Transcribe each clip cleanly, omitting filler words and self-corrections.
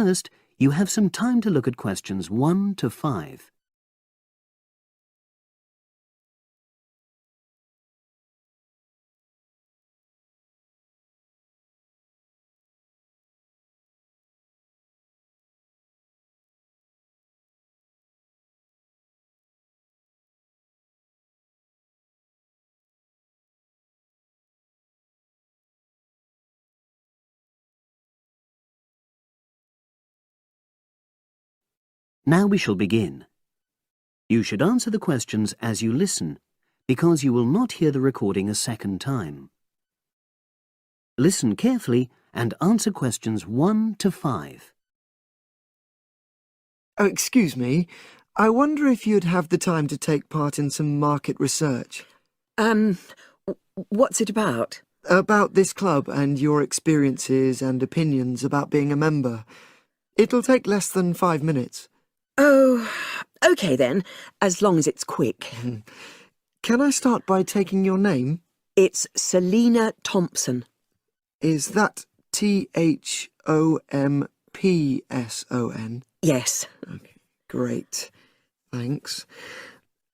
first, you have some time to look at questions 1 to 5. Now we shall begin. You should answer the questions as you listen, because you will not hear the recording a second time. Listen carefully and answer questions 1 to 5. Oh, excuse me. I wonder if you'd have the time to take part in some market research. What's it about? About this club and your experiences and opinions about being a member. It'll take less than 5 minutes. Oh, OK then, as long as it's quick. Can I start by taking your name? It's Selina Thompson. Is that Thompson? Yes. Okay, great. Thanks.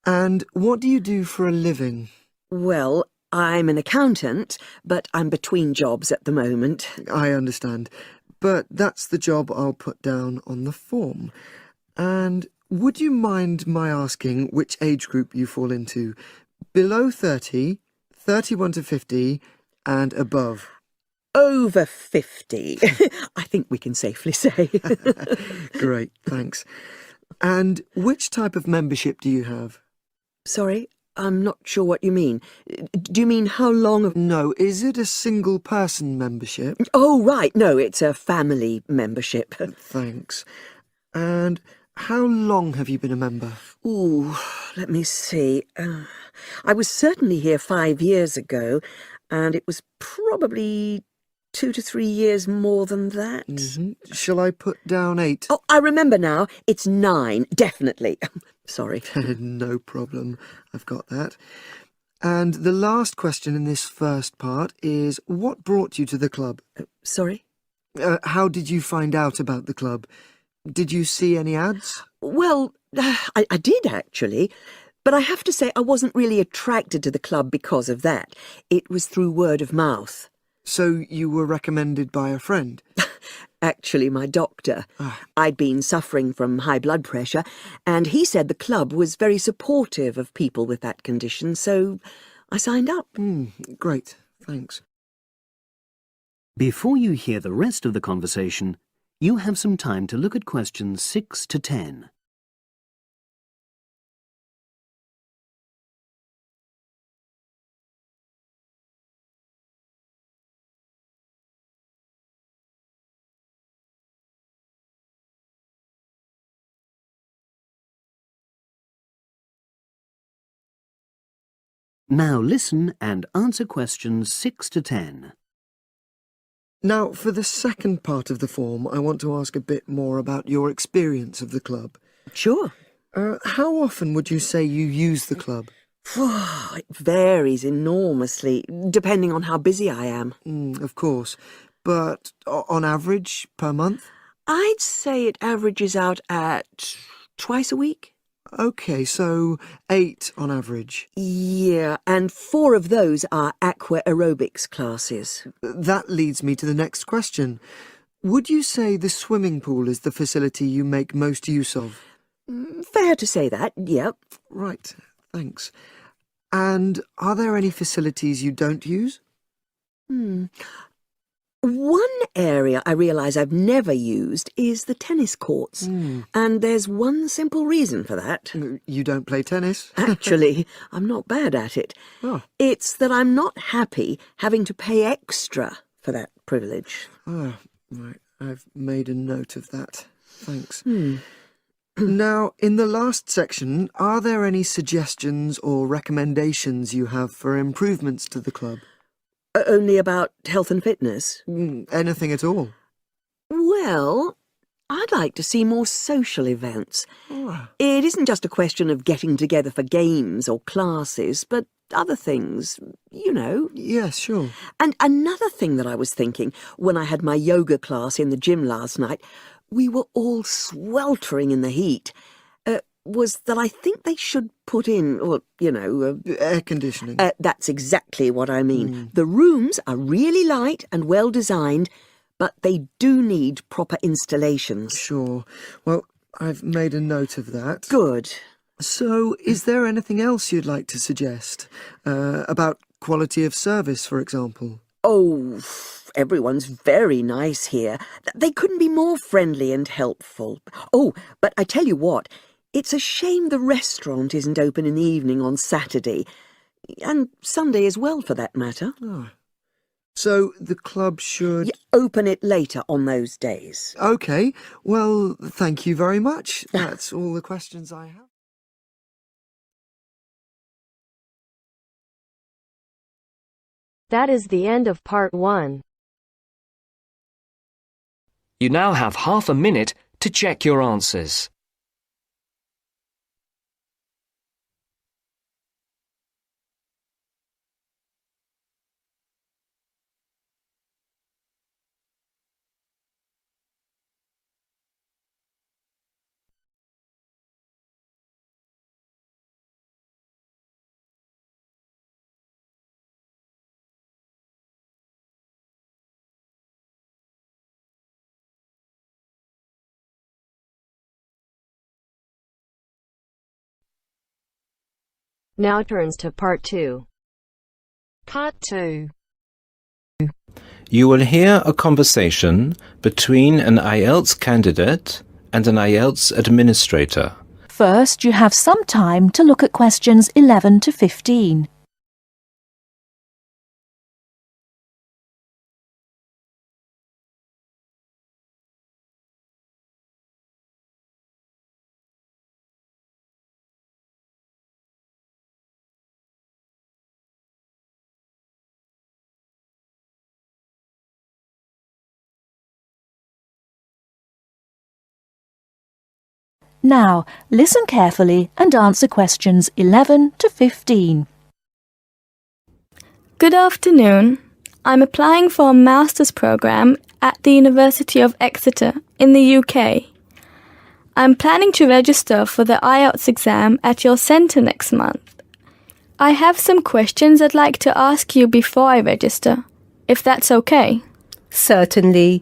And what do you do for a living? Well, I'm an accountant, but I'm between jobs at the moment. I understand. But that's the job I'll put down on the form. And would you mind my asking which age group you fall into? Below 30, 31 to 50, and above? Over 50, I think we can safely say. Great, thanks. And which type of membership do you have? Sorry, I'm not sure what you mean. Do you mean how long? No, is it a single-person membership? Oh, right, no, it's a family membership. Thanks. And how long have you been a member? Ooh, let me see. I was certainly here 5 years ago, and it was probably 2 to 3 years more than that. Shall I put down 8? Oh, I remember now. It's 9, definitely. Sorry. No problem. I've got that. And the last question in this first part is, what brought you to the club? Sorry? How did you find out about the club? Did you see any ads? Well, I did actually, but I have to say I wasn't really attracted to the club because of that. It was through word of mouth. So you were recommended by a friend? Actually, my doctor. I'd been suffering from high blood pressure, and he said the club was very supportive of people with that condition, so I signed up. Great, thanks. Before you hear the rest of the conversation, you have some time to look at questions 6 to 10. Now listen and answer questions 6 to 10. Now, for the second part of the form, I want to ask a bit more about your experience of the club. Sure. How often would you say you use the club? It varies enormously, depending on how busy I am. Of course. But on average, per month? I'd say it averages out at twice a week. OK, so 8 on average. Yeah, and 4 of those are aqua aerobics classes. That leads me to the next question. Would you say the swimming pool is the facility you make most use of? Fair to say that, yep. Right, thanks. And are there any facilities you don't use? One area I realise I've never used is the tennis courts. And there's one simple reason for that. You don't play tennis? Actually, I'm not bad at it. Oh. It's that I'm not happy having to pay extra for that privilege. Oh, right. I've made a note of that. Thanks. Now, in the last section, are there any suggestions or recommendations you have for improvements to the club? Only about health and fitness? Anything at all? Well, I'd like to see more social events. It isn't just a question of getting together for games or classes, but other things, you know. Yes, sure. And another thing that I was thinking when I had my yoga class in the gym last night we were all sweltering in the heat, was that I think they should put in, or, Air conditioning. That's exactly what I mean. The rooms are really light and well designed, but they do need proper installations. Sure. Well, I've made a note of that. Good. So, is there anything else you'd like to suggest? About quality of service, for example? Oh, everyone's very nice here. They couldn't be more friendly and helpful. Oh, but I tell you what, it's a shame the restaurant isn't open in the evening on Saturday, and Sunday as well, for that matter. Oh. So, the club should... Open it later on those days. OK. Well, thank you very much. That's all the questions I have. That is the end of part 1. You now have half a minute to check your answers. Now turns to part 2. Part 2. You will hear a conversation between an IELTS candidate and an IELTS administrator. First, you have some time to look at questions 11 to 15. Now, listen carefully and answer questions 11 to 15. Good afternoon. I'm applying for a master's program at the University of Exeter in the UK. I'm planning to register for the IELTS exam at your centre next month. I have some questions I'd like to ask you before I register, if that's okay. Certainly.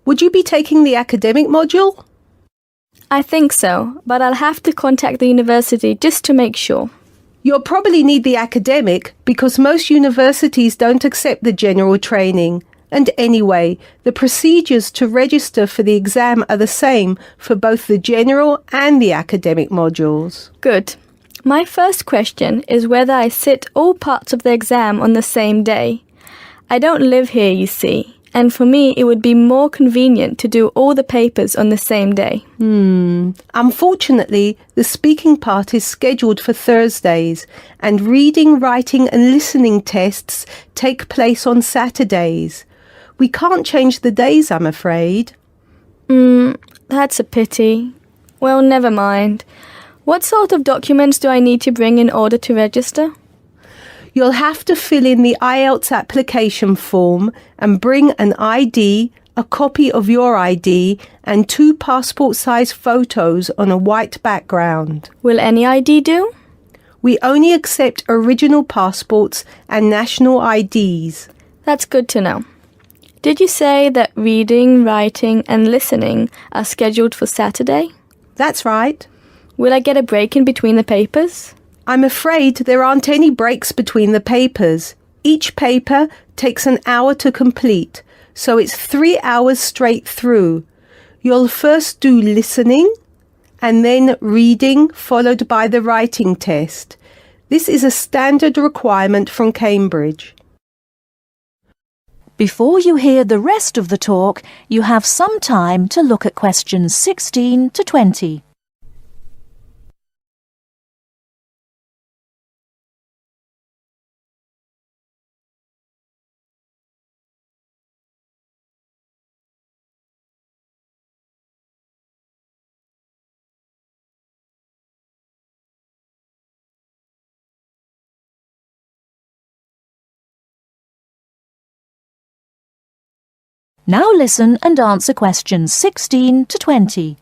Would you be taking the academic module? I think so, but I'll have to contact the university just to make sure. You'll probably need the academic because most universities don't accept the general training. And anyway, the procedures to register for the exam are the same for both the general and the academic modules. Good. My first question is whether I sit all parts of the exam on the same day. I don't live here, you see, and for me it would be more convenient to do all the papers on the same day. Unfortunately, the speaking part is scheduled for Thursdays, and reading, writing and listening tests take place on Saturdays. We can't change the days, I'm afraid. That's a pity. Well, never mind. What sort of documents do I need to bring in order to register? You'll have to fill in the IELTS application form and bring an ID, a copy of your ID, and 2 passport-size photos on a white background. Will any ID do? We only accept original passports and national IDs. That's good to know. Did you say that reading, writing and listening are scheduled for Saturday? That's right. Will I get a break in between the papers? I'm afraid there aren't any breaks between the papers. Each paper takes an hour to complete, so it's 3 hours straight through. You'll first do listening and then reading, followed by the writing test. This is a standard requirement from Cambridge. Before you hear the rest of the talk, you have some time to look at questions 16 to 20. Now listen and answer questions 16 to 20.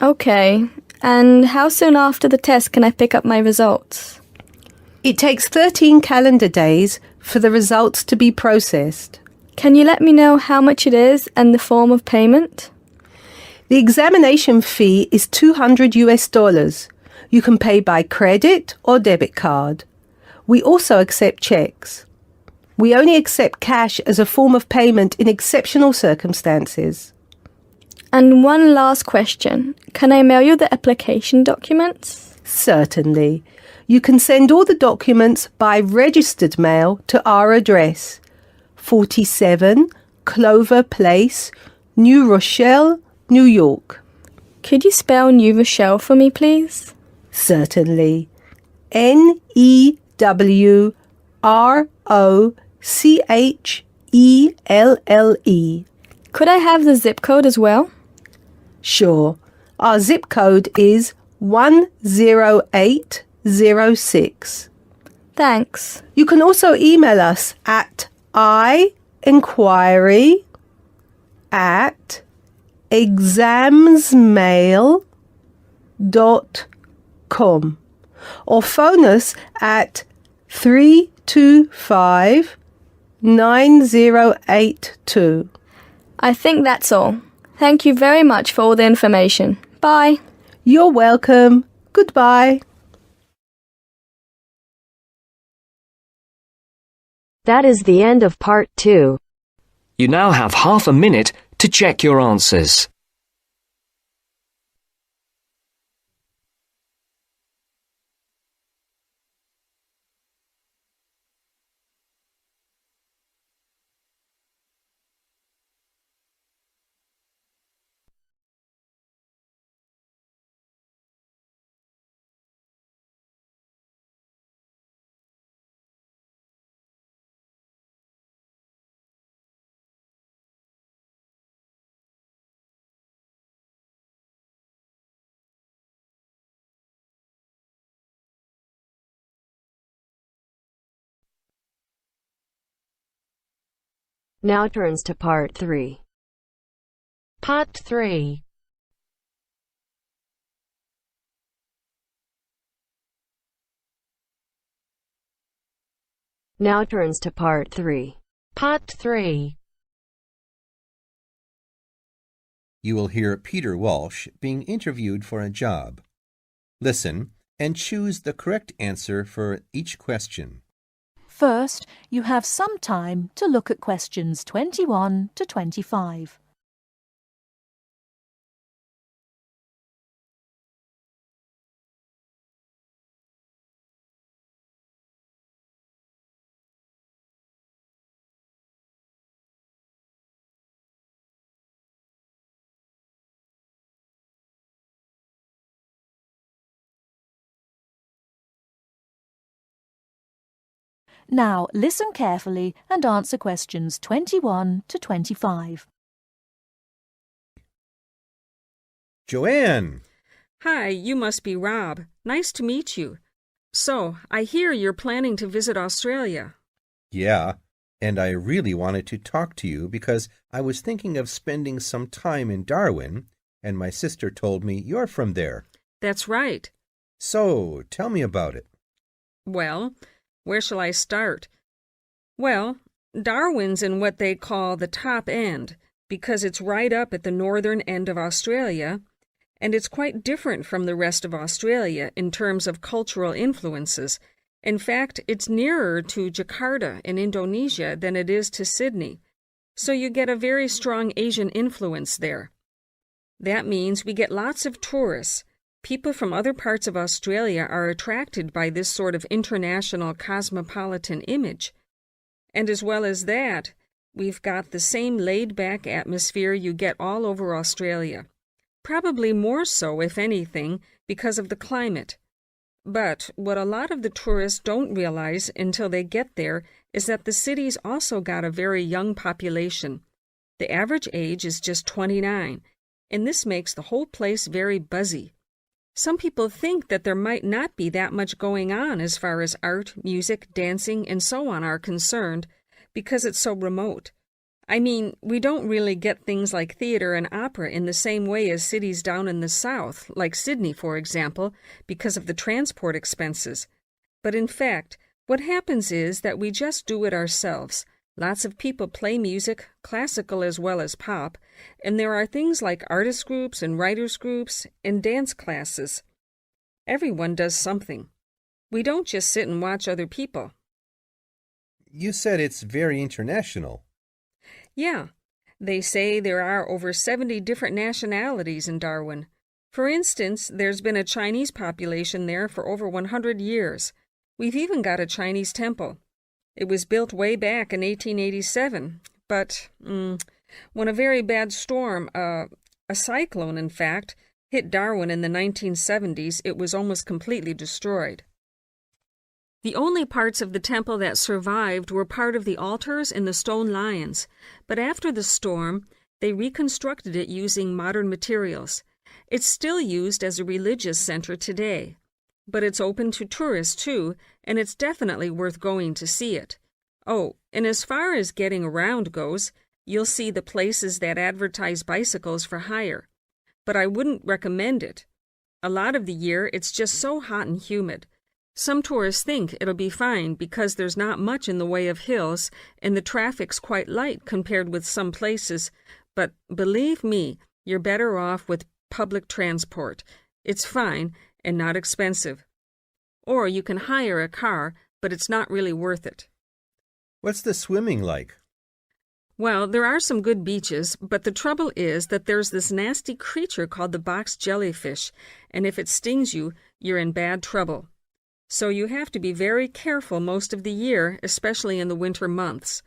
Okay, and how soon after the test can I pick up my results? It takes 13 calendar days for the results to be processed. Can you let me know how much it is and the form of payment? The examination fee is $200. You can pay by credit or debit card. We also accept checks. We only accept cash as a form of payment in exceptional circumstances. And one last question. Can I mail you the application documents? Certainly. You can send all the documents by registered mail to our address, 47 Clover Place, New Rochelle, New York. Could you spell New Rochelle for me, please? Certainly. Newrochlele. Could I have the zip code as well? Sure. Our zip code is 10806. Thanks. You can also email us at inquiry@examsmail.com or phone us at 325-9082. I think that's all. Thank you very much for all the information. Bye. You're welcome. Goodbye. That is the end of part 2. You now have half a minute to check your answers. Now turns to part 3. Part 3. Now turns to part 3. Part 3. You will hear Peter Walsh being interviewed for a job. Listen and choose the correct answer for each question. First, you have some time to look at questions 21 to 25. Now listen carefully and answer questions 21 to 25. Joanne! Hi, you must be Rob. Nice to meet you. So, I hear you're planning to visit Australia. Yeah, and I really wanted to talk to you because I was thinking of spending some time in Darwin, and my sister told me you're from there. That's right. So, tell me about it. Well, where shall I start? Well, Darwin's in what they call the top end, because it's right up at the northern end of Australia, and it's quite different from the rest of Australia in terms of cultural influences. In fact, it's nearer to Jakarta in Indonesia than it is to Sydney, so you get a very strong Asian influence there. That means we get lots of tourists. People from other parts of Australia are attracted by this sort of international cosmopolitan image. And as well as that, we've got the same laid-back atmosphere you get all over Australia. Probably more so, if anything, because of the climate. But what a lot of the tourists don't realize until they get there is that the city's also got a very young population. The average age is just 29, and this makes the whole place very buzzy. Some people think that there might not be that much going on as far as art, music, dancing, and so on are concerned, because it's so remote. I mean, we don't really get things like theater and opera in the same way as cities down in the south, like Sydney, for example, because of the transport expenses. But in fact, what happens is that we just do it ourselves. Lots of people play music, classical as well as pop, and there are things like artist groups and writers groups and dance classes. Everyone does something. We don't just sit and watch other people. You said it's very international. Yeah, they say there are over 70 different nationalities in Darwin. For instance, there's been a Chinese population there for over 100 years. We've even got a Chinese temple. It was built way back in 1887, but when a very bad storm, a cyclone in fact, hit Darwin in the 1970s, it was almost completely destroyed. The only parts of the temple that survived were part of the altars and the stone lions, but after the storm, they reconstructed it using modern materials. It's still used as a religious center today, but it's open to tourists too, and it's definitely worth going to see it. Oh, and as far as getting around goes, you'll see the places that advertise bicycles for hire, but I wouldn't recommend it. A lot of the year, it's just so hot and humid. Some tourists think it'll be fine because there's not much in the way of hills and the traffic's quite light compared with some places, but believe me, you're better off with public transport. It's fine and not expensive. Or you can hire a car, but it's not really worth it. What's the swimming like? Well, there are some good beaches, but the trouble is that there's this nasty creature called the box jellyfish, and if it stings you, you're in bad trouble. So you have to be very careful most of the year, especially in the winter months.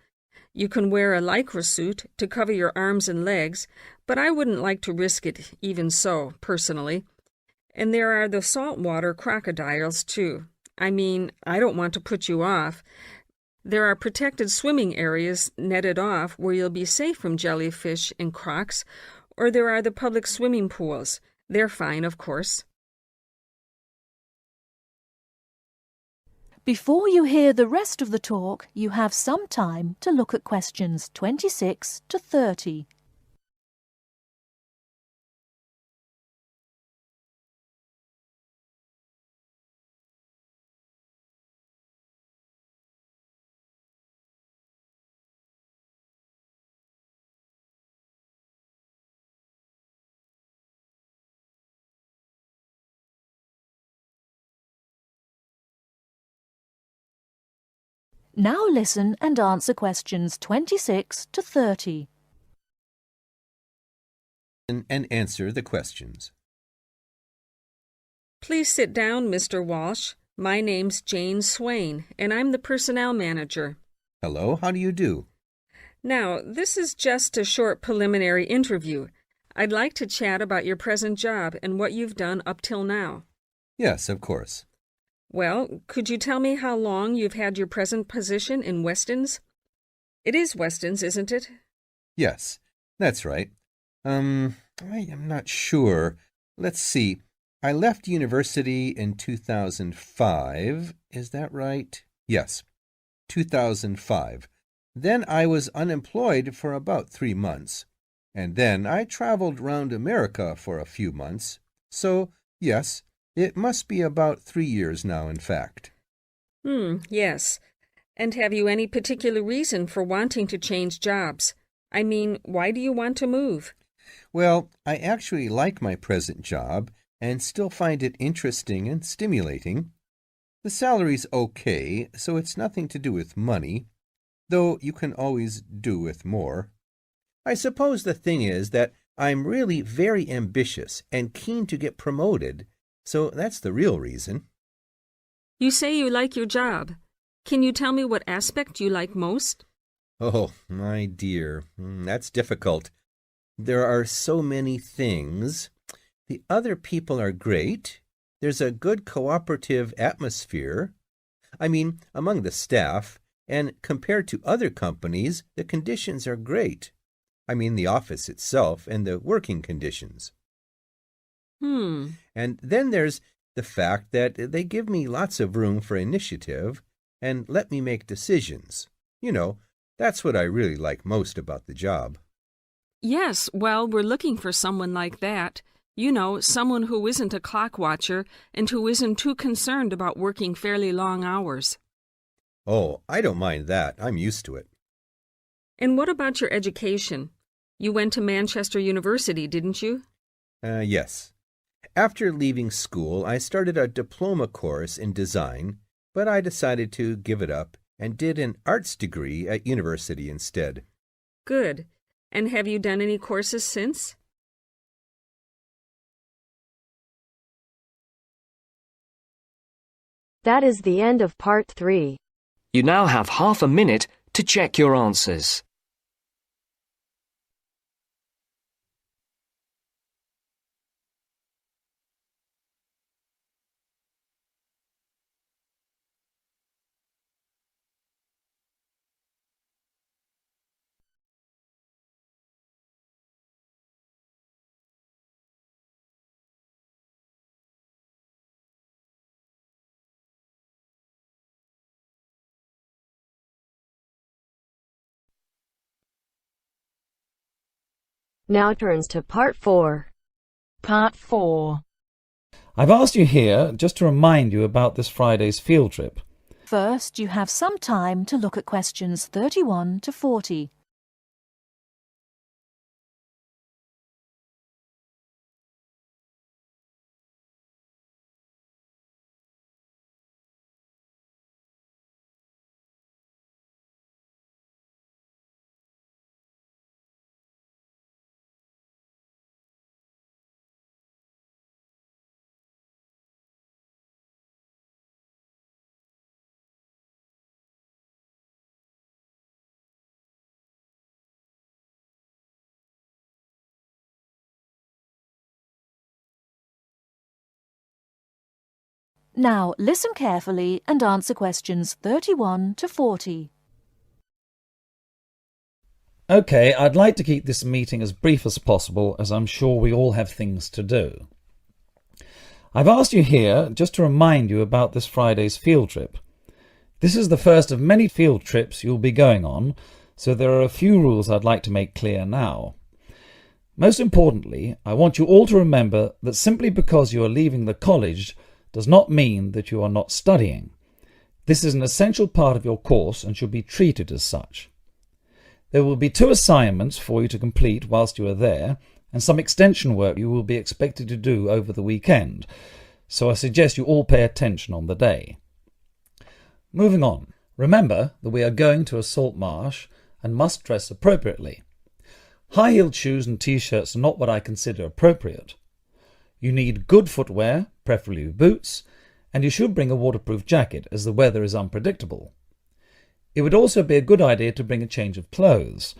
You can wear a lycra suit to cover your arms and legs, but I wouldn't like to risk it even so, personally. And there are the saltwater crocodiles, too. I mean, I don't want to put you off. There are protected swimming areas netted off where you'll be safe from jellyfish and crocs, or there are the public swimming pools. They're fine, of course. Before you hear the rest of the talk, you have some time to look at questions 26 to 30. Now listen and answer questions 26 to 30. And answer the questions. Please sit down, Mr. Walsh. My name's Jane Swain, and I'm the personnel manager. Hello, how do you do? Now, this is just a short preliminary interview. I'd like to chat about your present job and what you've done up till now. Yes, of course. Well, could you tell me how long you've had your present position in Weston's? It is Weston's, isn't it? Yes, that's right. I am not sure. Let's see. I left university in 2005. Is that right? Yes, 2005. Then I was unemployed for about 3 months. And then I traveled round America for a few months. So, yes, it must be about 3 years now, in fact. Yes. And have you any particular reason for wanting to change jobs? I mean, why do you want to move? Well, I actually like my present job and still find it interesting and stimulating. The salary's okay, so it's nothing to do with money, though you can always do with more. I suppose the thing is that I'm really very ambitious and keen to get promoted, so that's the real reason. You say you like your job. Can you tell me what aspect you like most? Oh, my dear, that's difficult. There are so many things. The other people are great. There's a good cooperative atmosphere. I mean, among the staff, and compared to other companies, the conditions are great. I mean, the office itself and the working conditions. And then there's the fact that they give me lots of room for initiative and let me make decisions. You know, That's what I really like most about the job. Yes, well, we're looking for someone like that. You know, someone who isn't a clock watcher and who isn't too concerned about working fairly long hours. Oh, I don't mind that. I'm used to it. And what about your education? You went to Manchester University, didn't you? Yes. After leaving school, I started a diploma course in design, but I decided to give it up and did an arts degree at university instead. Good. And have you done any courses since? That is the end of part 3. You now have half a minute to check your answers. Now turns to part 4. Part 4. I've asked you here just to remind you about this Friday's field trip. First, you have some time to look at questions 31 to 40. Now listen carefully and answer questions 31 to 40. OK, I'd like to keep this meeting as brief as possible, as I'm sure we all have things to do. I've asked you here just to remind you about this Friday's field trip. This is the first of many field trips you'll be going on, so there are a few rules I'd like to make clear now. Most importantly, I want you all to remember that simply because you are leaving the college does not mean that you are not studying. This is an essential part of your course and should be treated as such. There will be 2 assignments for you to complete whilst you are there, and some extension work you will be expected to do over the weekend, so I suggest you all pay attention on the day. Moving on, remember that we are going to a salt marsh and must dress appropriately. High-heeled shoes and t-shirts are not what I consider appropriate. You need good footwear, preferably boots, and you should bring a waterproof jacket as the weather is unpredictable. It would also be a good idea to bring a change of clothes.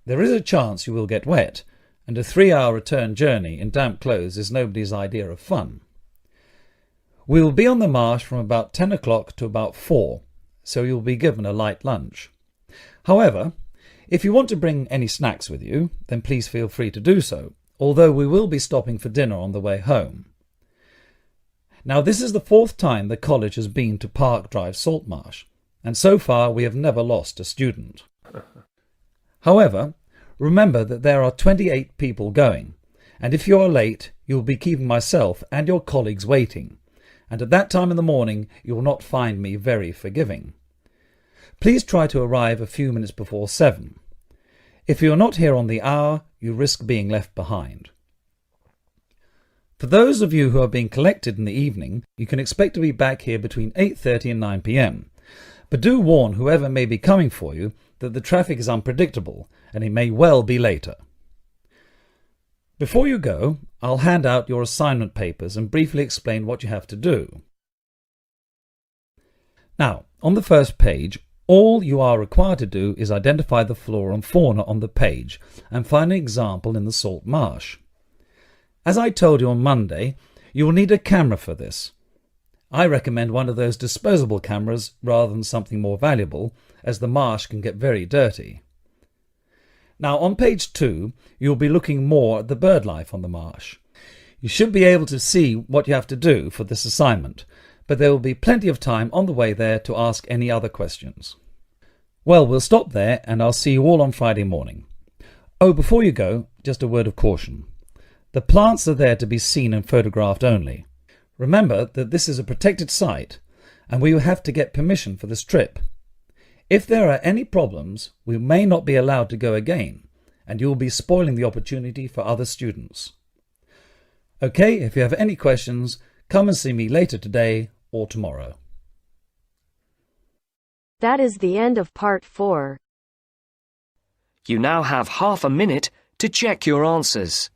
There is a chance you will get wet, and a 3-hour return journey in damp clothes is nobody's idea of fun. We will be on the marsh from about 10 o'clock to about 4, so you will be given a light lunch. However, if you want to bring any snacks with you, then please feel free to do so, although we will be stopping for dinner on the way home. Now, this is the 4th time the college has been to Park Drive Saltmarsh, and so far we have never lost a student. However, remember that there are 28 people going, and if you are late, you will be keeping myself and your colleagues waiting, and at that time in the morning you will not find me very forgiving. Please try to arrive a few minutes before 7. If you are not here on the hour, you risk being left behind. For those of you who are being collected in the evening, you can expect to be back here between 8:30 and 9 p.m. But do warn whoever may be coming for you that the traffic is unpredictable and it may well be later. Before you go, I'll hand out your assignment papers and briefly explain what you have to do. Now, on the first page, all you are required to do is identify the flora and fauna on the page and find an example in the salt marsh. As I told you on Monday, you will need a camera for this. I recommend one of those disposable cameras rather than something more valuable, as the marsh can get very dirty. Now on page 2, you'll be looking more at the bird life on the marsh. You should be able to see what you have to do for this assignment, but there will be plenty of time on the way there to ask any other questions. Well, we'll stop there and I'll see you all on Friday morning. Oh, before you go, just a word of caution. The plants are there to be seen and photographed only. Remember that this is a protected site and we will have to get permission for this trip. If there are any problems, we may not be allowed to go again and you will be spoiling the opportunity for other students. Okay, if you have any questions, come and see me later today or tomorrow. That is the end of part 4. You now have half a minute to check your answers.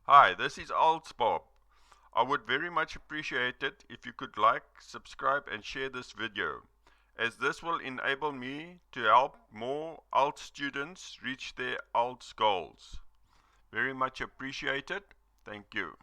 Hi, this is IELTS Bob. I would very much appreciate it if you could like, subscribe and share this video, as this will enable me to help more IELTS students reach their IELTS goals. Very much appreciated. Thank you.